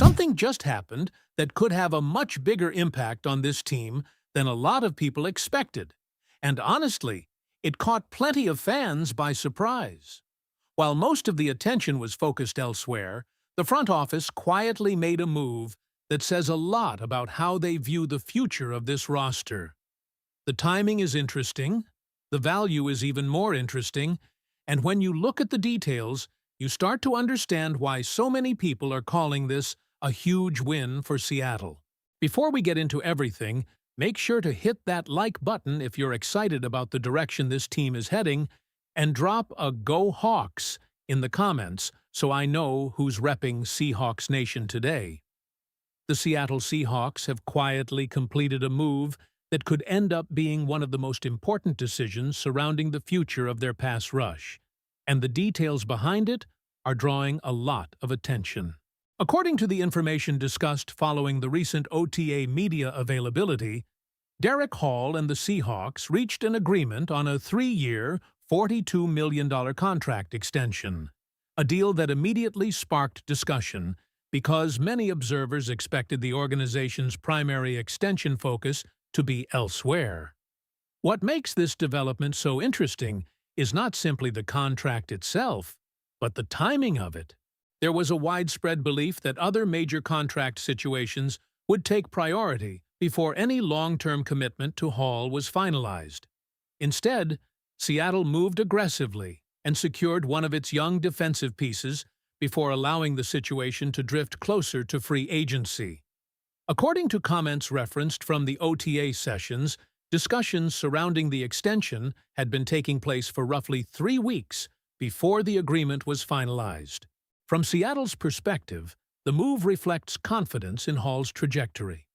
Something just happened that could have a much bigger impact on this team than a lot of people expected. And honestly, it caught plenty of fans by surprise. While most of the attention was focused elsewhere, the front office quietly made a move that says a lot about how they view the future of this roster. The timing is interesting, the value is even more interesting, and when you look at the details, you start to understand why so many people are calling this a huge win for Seattle. Before we get into everything, make sure to hit that like button if you're excited about the direction this team is heading, and drop a Go Hawks in the comments so I know who's repping Seahawks Nation today. The Seattle Seahawks have quietly completed a move that could end up being one of the most important decisions surrounding the future of their pass rush, and the details behind it are drawing a lot of attention. According to the information discussed following the recent OTA media availability, Derrick Hall and the Seahawks reached an agreement on a 3-year, $42 million contract extension, a deal that immediately sparked discussion because many observers expected the organization's primary extension focus to be elsewhere. What makes this development so interesting is not simply the contract itself, but the timing of it. There was a widespread belief that other major contract situations would take priority before any long-term commitment to Hall was finalized. Instead, Seattle moved aggressively and secured one of its young defensive pieces before allowing the situation to drift closer to free agency. According to comments referenced from the OTA sessions, discussions surrounding the extension had been taking place for roughly 3 weeks before the agreement was finalized. From Seattle's perspective, the move reflects confidence in Hall's trajectory.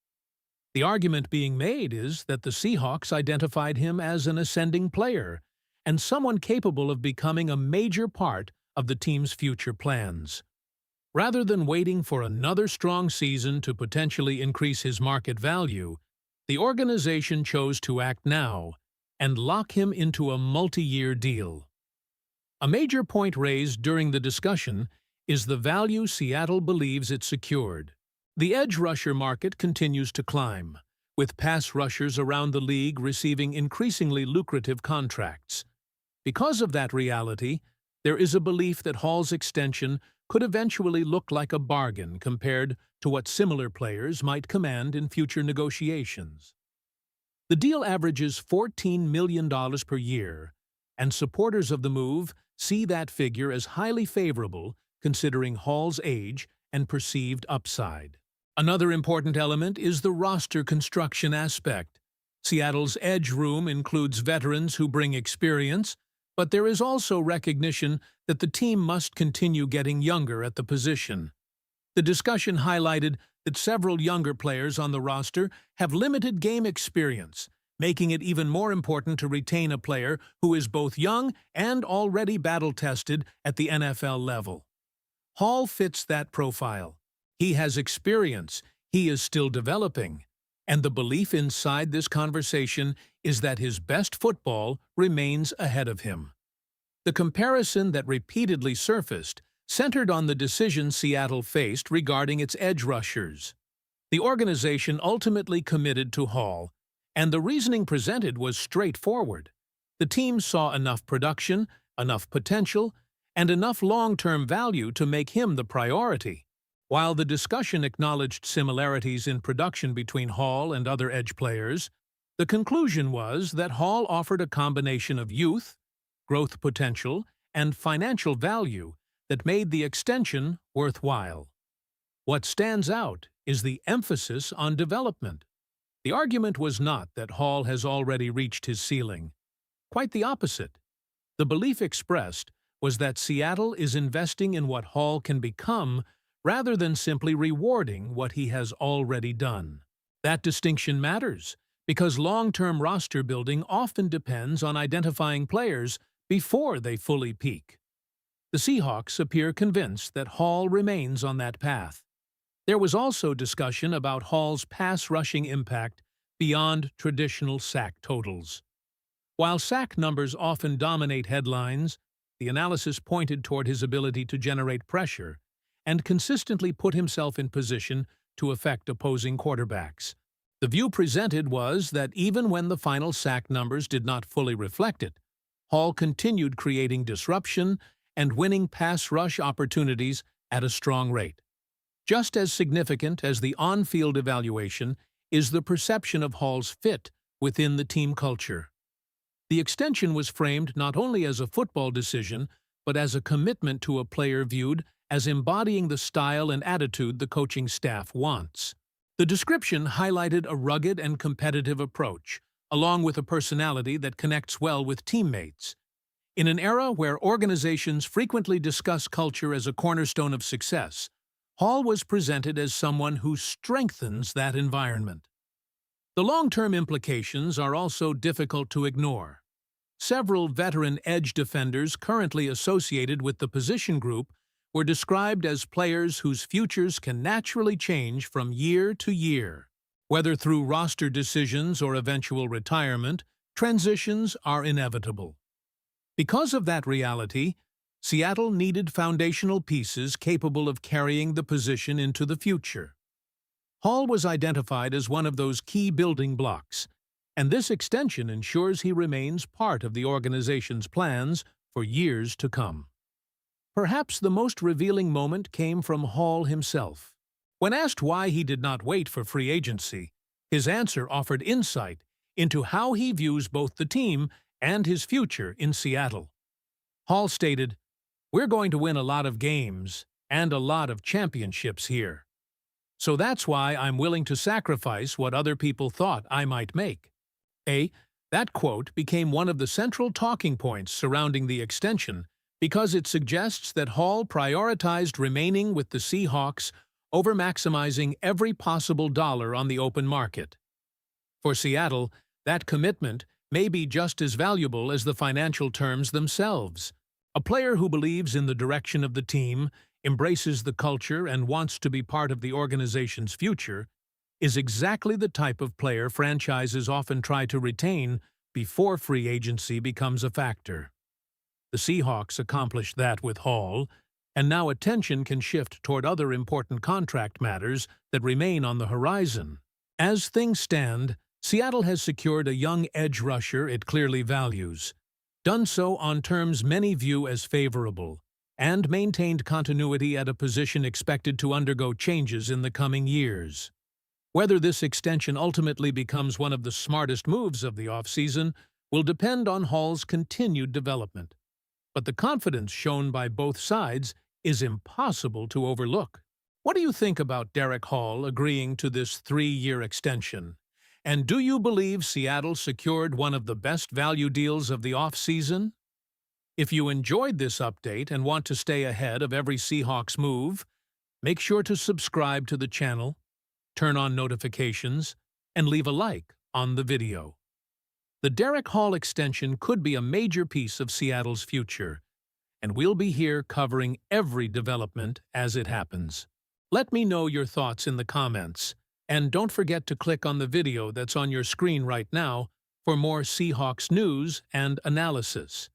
The argument being made is that the Seahawks identified him as an ascending player and someone capable of becoming a major part of the team's future plans. Rather than waiting for another strong season to potentially increase his market value, the organization chose to act now and lock him into a multi-year deal. A major point raised during the discussion is the value Seattle believes it secured. The edge rusher market continues to climb, with pass rushers around the league receiving increasingly lucrative contracts. Because of that reality, there is a belief that Hall's extension could eventually look like a bargain compared to what similar players might command in future negotiations. The deal averages $14 million per year, and supporters of the move see that figure as highly favorable considering Hall's age and perceived upside. Another important element is the roster construction aspect. Seattle's edge room includes veterans who bring experience, but there is also recognition that the team must continue getting younger at the position. The discussion highlighted that several younger players on the roster have limited game experience, making it even more important to retain a player who is both young and already battle-tested at the NFL level. Hall fits that profile. He has experience, he is still developing, and the belief inside this conversation is that his best football remains ahead of him. The comparison that repeatedly surfaced centered on the decision Seattle faced regarding its edge rushers. The organization ultimately committed to Hall, and the reasoning presented was straightforward. The team saw enough production, enough potential, and enough long-term value to make him the priority. While the discussion acknowledged similarities in production between Hall and other edge players, the conclusion was that Hall offered a combination of youth, growth potential, and financial value that made the extension worthwhile. What stands out is the emphasis on development. The argument was not that Hall has already reached his ceiling. Quite the opposite. The belief expressed was that Seattle is investing in what Hall can become rather than simply rewarding what he has already done. That distinction matters because long-term roster building often depends on identifying players before they fully peak. The Seahawks appear convinced that Hall remains on that path. There was also discussion about Hall's pass-rushing impact beyond traditional sack totals. While sack numbers often dominate headlines, the analysis pointed toward his ability to generate pressure and consistently put himself in position to affect opposing quarterbacks. The view presented was that even when the final sack numbers did not fully reflect it, Hall continued creating disruption and winning pass rush opportunities at a strong rate. Just as significant as the on-field evaluation is the perception of Hall's fit within the team culture. The extension was framed not only as a football decision, but as a commitment to a player viewed as embodying the style and attitude the coaching staff wants. The description highlighted a rugged and competitive approach, along with a personality that connects well with teammates. In an era where organizations frequently discuss culture as a cornerstone of success, Hall was presented as someone who strengthens that environment. The long-term implications are also difficult to ignore. Several veteran edge defenders currently associated with the position group were described as players whose futures can naturally change from year to year. Whether through roster decisions or eventual retirement, transitions are inevitable. Because of that reality, Seattle needed foundational pieces capable of carrying the position into the future. Hall was identified as one of those key building blocks, and this extension ensures he remains part of the organization's plans for years to come. Perhaps the most revealing moment came from Hall himself. When asked why he did not wait for free agency, his answer offered insight into how he views both the team and his future in Seattle. Hall stated, "We're going to win a lot of games and a lot of championships here. So that's why I'm willing to sacrifice what other people thought I might make." That quote became one of the central talking points surrounding the extension because it suggests that Hall prioritized remaining with the Seahawks over maximizing every possible dollar on the open market. For Seattle, that commitment may be just as valuable as the financial terms themselves. A player who believes in the direction of the team, embraces the culture, and wants to be part of the organization's future is exactly the type of player franchises often try to retain before free agency becomes a factor. The Seahawks accomplished that with Hall, and now attention can shift toward other important contract matters that remain on the horizon. As things stand, Seattle has secured a young edge rusher it clearly values, done so on terms many view as favorable, and maintained continuity at a position expected to undergo changes in the coming years. Whether this extension ultimately becomes one of the smartest moves of the offseason will depend on Hall's continued development. But the confidence shown by both sides is impossible to overlook. What do you think about Derrick Hall agreeing to this 3-year extension? And do you believe Seattle secured one of the best value deals of the offseason? If you enjoyed this update and want to stay ahead of every Seahawks move, make sure to subscribe to the channel, turn on notifications, and leave a like on the video. The Derrick Hall extension could be a major piece of Seattle's future, and we'll be here covering every development as it happens. Let me know your thoughts in the comments, and don't forget to click on the video that's on your screen right now for more Seahawks news and analysis.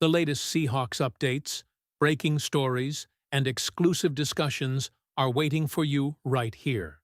The latest Seahawks updates, breaking stories, and exclusive discussions are waiting for you right here.